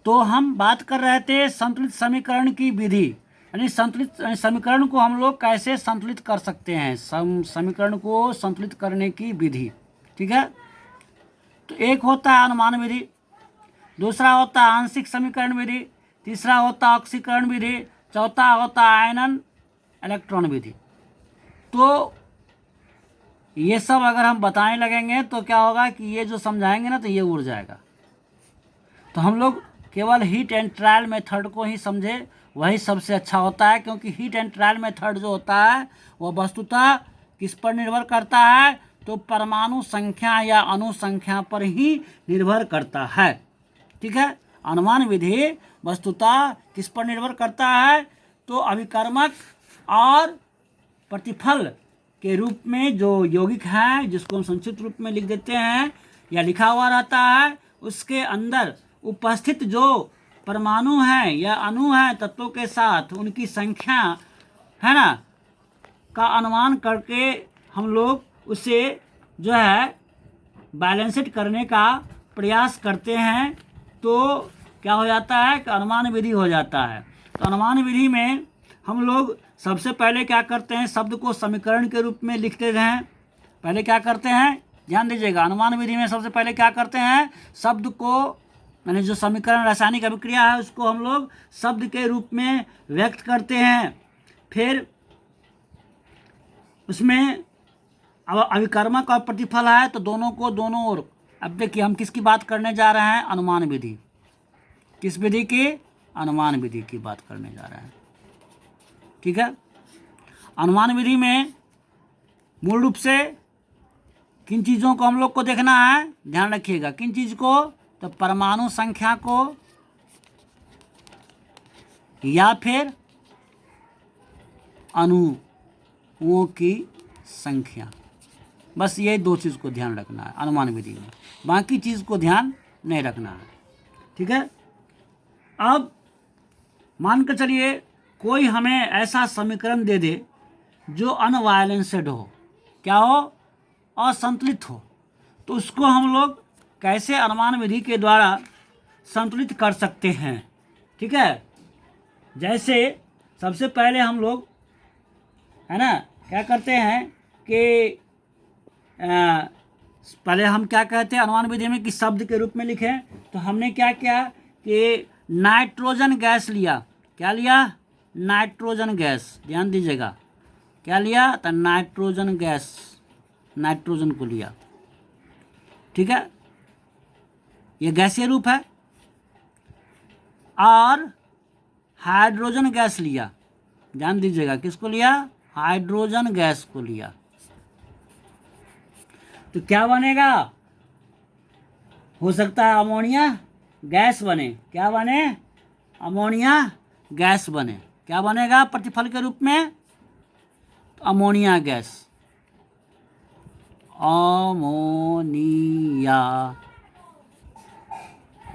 तो हम बात कर रहे थे संतुलित समीकरण की विधि, यानी संतुलित समीकरण को हम लोग कैसे संतुलित कर सकते हैं, समीकरण को संतुलित करने की विधि। ठीक है, तो एक होता है अनुमान विधि, दूसरा होता है आंशिक समीकरण विधि, तीसरा होता है ऑक्सीकरण विधि, चौथा होता है आयनन इलेक्ट्रॉन विधि। तो ये सब अगर हम बताने लगेंगे तो क्या होगा कि ये जो समझाएंगे ना तो ये उड़ जाएगा। तो हम लोग केवल हीट एंड ट्रायल मेथड को ही समझे, वही सबसे अच्छा होता है, क्योंकि हीट एंड ट्रायल मेथड जो होता है वह वस्तुतः किस पर निर्भर करता है, तो परमाणु संख्या या अणु संख्या पर ही निर्भर करता है। ठीक है, अनुमान विधि वस्तुतः किस पर निर्भर करता है, तो अभिकर्मक और प्रतिफल के रूप में जो यौगिक है, जिसको हम संक्षिप्त रूप में लिख देते हैं या लिखा हुआ रहता है, उसके अंदर उपस्थित जो परमाणु हैं या अणु हैं तत्वों के साथ उनकी संख्या है ना का अनुमान करके हम लोग उसे जो है बैलेंस्ड करने का प्रयास करते हैं। तो क्या हो जाता है कि अनुमान विधि हो जाता है। तो अनुमान विधि में हम लोग सबसे पहले क्या करते हैं, शब्द को समीकरण के रूप में लिखते हैं। पहले क्या करते हैं, ध्यान दीजिएगा, अनुमान विधि में सबसे पहले क्या करते हैं, शब्द को यानी जो समीकरण रासायनिक अभिक्रिया है उसको हम लोग शब्द के रूप में व्यक्त करते हैं। फिर उसमें अब अभिकर्मक और प्रतिफल है तो दोनों को दोनों ओर। अब देखिए हम किसकी बात करने जा रहे हैं, अनुमान विधि। किस विधि की, अनुमान विधि की बात करने जा रहे हैं। ठीक है, अनुमान विधि में मूल रूप से किन चीज़ों को हम लोग को देखना है, ध्यान रखिएगा, किन चीज़ को, तो परमाणु संख्या को या फिर अणुओं की संख्या, बस ये दो चीज़ को ध्यान रखना है अनुमान विधि में, बाकी चीज़ को ध्यान नहीं रखना है। ठीक है, अब मान कर चलिए कोई हमें ऐसा समीकरण दे दे जो अनबैलेंस्ड हो, क्या हो, असंतुलित हो, तो उसको हम लोग कैसे अनुमान विधि के द्वारा संतुलित कर सकते हैं। ठीक है, जैसे सबसे पहले हम लोग है ना क्या करते हैं कि पहले हम क्या कहते हैं अनुमान विधि में कि शब्द के रूप में लिखें। तो हमने क्या किया कि नाइट्रोजन गैस लिया। क्या लिया, नाइट्रोजन गैस, ध्यान दीजिएगा, क्या लिया, तो नाइट्रोजन गैस, नाइट्रोजन को लिया। ठीक है, ये गैसीय रूप है। और हाइड्रोजन गैस लिया, ध्यान दीजिएगा, किसको लिया, हाइड्रोजन गैस को लिया। तो क्या बनेगा, हो सकता है अमोनिया गैस बने। क्या बने, अमोनिया गैस बने। क्या बनेगा प्रतिफल के रूप में, तो अमोनिया गैस, अमोनिया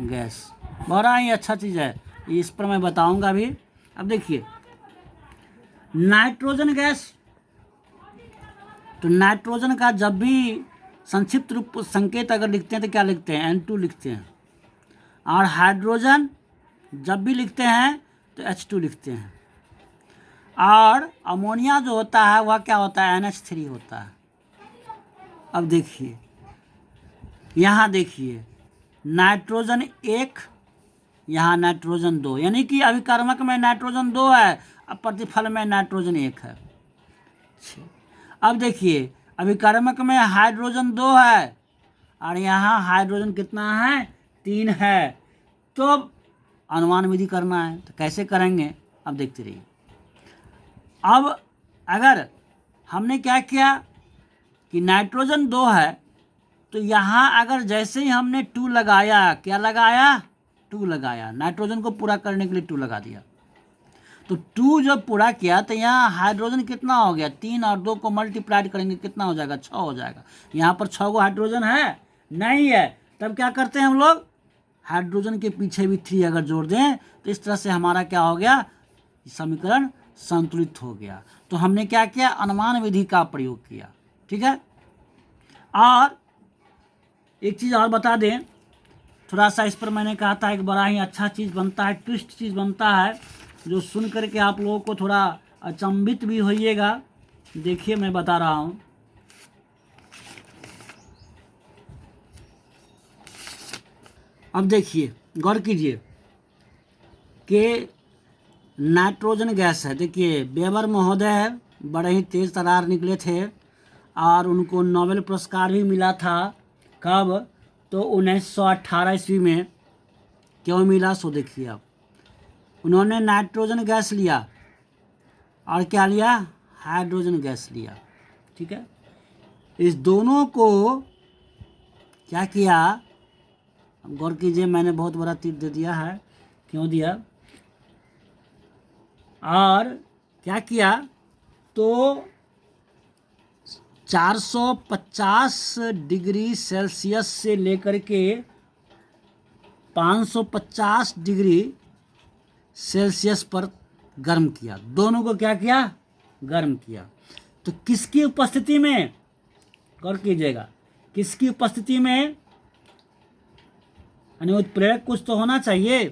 गैस, बड़ा ही अच्छा चीज़ है, इस पर मैं बताऊंगा भी। अब देखिए नाइट्रोजन गैस, तो नाइट्रोजन का जब भी संक्षिप्त रूप संकेत अगर लिखते हैं तो क्या लिखते हैं, N2 लिखते हैं। और हाइड्रोजन जब भी लिखते हैं तो H2 लिखते हैं। और अमोनिया जो होता है वह क्या होता है, NH3 होता है। अब देखिए यहाँ देखिए, नाइट्रोजन 1, यहाँ नाइट्रोजन 2, यानी कि अभिकर्मक में नाइट्रोजन 2 है, अब प्रतिफल में नाइट्रोजन 1 है। अब देखिए अभिकर्मक में हाइड्रोजन 2 है और यहाँ हाइड्रोजन कितना है, 3 है। तो अब अनुमान विधि करना है, तो कैसे करेंगे, अब देखते रहिए। अब अगर हमने क्या किया कि नाइट्रोजन 2 है, तो यहाँ अगर जैसे ही हमने 2 लगाया, क्या लगाया, 2 लगाया, नाइट्रोजन को पूरा करने के लिए 2 लगा दिया। तो 2 जब पूरा किया तो यहाँ हाइड्रोजन कितना हो गया, 3 और 2 को मल्टीप्लाइड करेंगे कितना हो जाएगा, 6 हो जाएगा। यहाँ पर 6 गो हाइड्रोजन है, नहीं है, तब क्या करते हैं हम लोग, हाइड्रोजन के पीछे भी 3 अगर जोड़ दें तो इस तरह से हमारा क्या हो गया, समीकरण संतुलित हो गया। तो हमने क्या किया, अनुमान विधि का प्रयोग किया। ठीक है, और एक चीज़ और बता दें थोड़ा सा इस पर मैंने कहा था एक बड़ा ही अच्छा चीज़ बनता है, ट्विस्ट चीज़ बनता है, जो सुन करके आप लोगों को थोड़ा अचंभित भी होइएगा। देखिए मैं बता रहा हूँ। अब देखिए, गौर कीजिए कि नाइट्रोजन गैस है। देखिए वेबर महोदय बड़े ही तेज तरार निकले थे और उनको नोबेल पुरस्कार भी मिला था। कब? तो 1918 ईस्वी में। क्यों मिला सो देखिए आप। उन्होंने नाइट्रोजन गैस लिया और क्या लिया? हाइड्रोजन गैस लिया। ठीक है, इस दोनों को क्या किया? अब गौर कीजिए, मैंने बहुत बड़ा तीर दे दिया है। क्यों दिया? और क्या किया? तो 450 डिग्री सेल्सियस से लेकर के 550 डिग्री सेल्सियस पर गर्म किया। दोनों को क्या किया? गर्म किया। तो किसकी उपस्थिति में? गौर कीजिएगा, किसकी उपस्थिति में? यानी उत्प्रेरक कुछ तो होना चाहिए।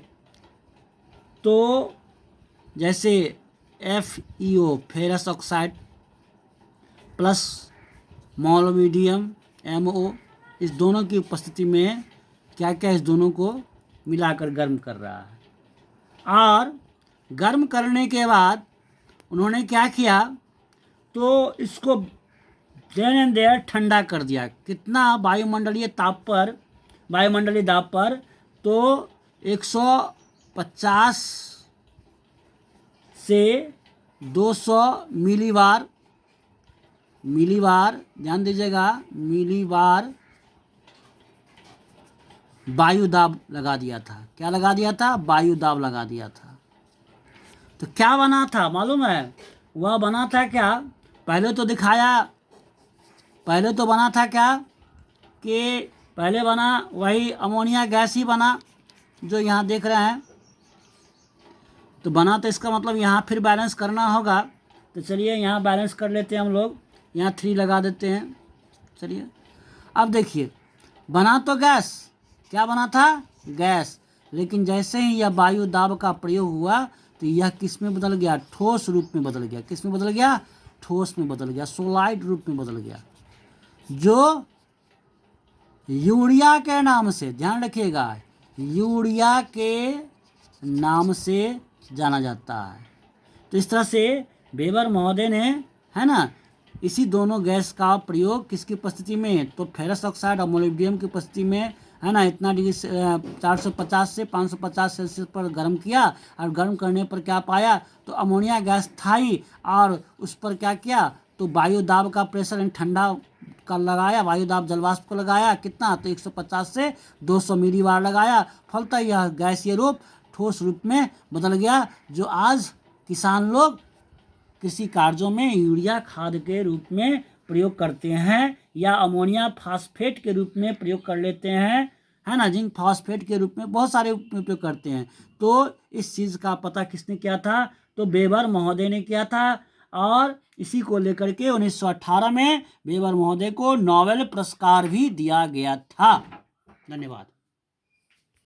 तो जैसे FeO ferrous oxide plus molybdenum MO, इस दोनों की उपस्थिति में क्या क्या इस दोनों को मिलाकर गर्म कर रहा है। और गर्म करने के बाद उन्होंने क्या किया? तो इसको देन एंड देयर ठंडा कर दिया। कितना? वायुमंडलीय ताप पर, वायुमंडलीय दाब पर। तो 150 से 200 मिलीबार, ध्यान दीजिएगा, मिलीबार वायु दाब लगा दिया था। क्या लगा दिया था? वायु दाब लगा दिया था। तो क्या बना था मालूम है? वह बना था क्या? पहले तो दिखाया, पहले तो बना था क्या कि पहले बना वही अमोनिया गैस ही बना जो यहाँ देख रहे हैं। तो बना तो इसका मतलब यहाँ फिर बैलेंस करना होगा। तो चलिए यहाँ बैलेंस कर लेते हैं हम लोग, यहाँ 3 लगा देते हैं। चलिए अब देखिए, बना तो गैस, क्या बना था? गैस। लेकिन जैसे ही यह वायु दाब का प्रयोग हुआ तो यह किस में बदल गया? ठोस रूप में बदल गया। किस में बदल गया? ठोस में बदल गया, सोलाइड रूप में बदल गया, जो यूरिया के नाम से, ध्यान रखिएगा, यूरिया के नाम से जाना जाता है। तो इस तरह से वेबर महोदय ने, है ना, इसी दोनों गैस का प्रयोग किसकी उपस्थिति में? तो फेरस ऑक्साइड और मोलिब्डेनम की उपस्थिति में, है ना, इतना डिग्री 450 से 550 सेल्सियस पर गर्म किया। और गर्म करने पर क्या पाया? तो अमोनिया गैस था ही, और उस पर क्या किया? तो वायु दाब का प्रेशर ठंडा का लगाया, वायु दाब जलवाष्प को लगाया। कितना? तो 150 से 200 मिलीबार लगाया। फलतः यह गैसीय रूप ठोस रूप में बदल गया, जो आज किसान लोग कृषि कार्यों में यूरिया खाद के रूप में प्रयोग करते हैं, या अमोनिया फास्फेट के रूप में प्रयोग कर लेते हैं, है ना, जिंक फास्फेट के रूप में बहुत सारे उपयोग करते हैं। तो इस चीज़ का पता किसने किया था? तो वेबर महोदय ने किया था। और इसी को लेकर के 1918 में वेबर महोदय को नोबेल पुरस्कार भी दिया गया था। धन्यवाद।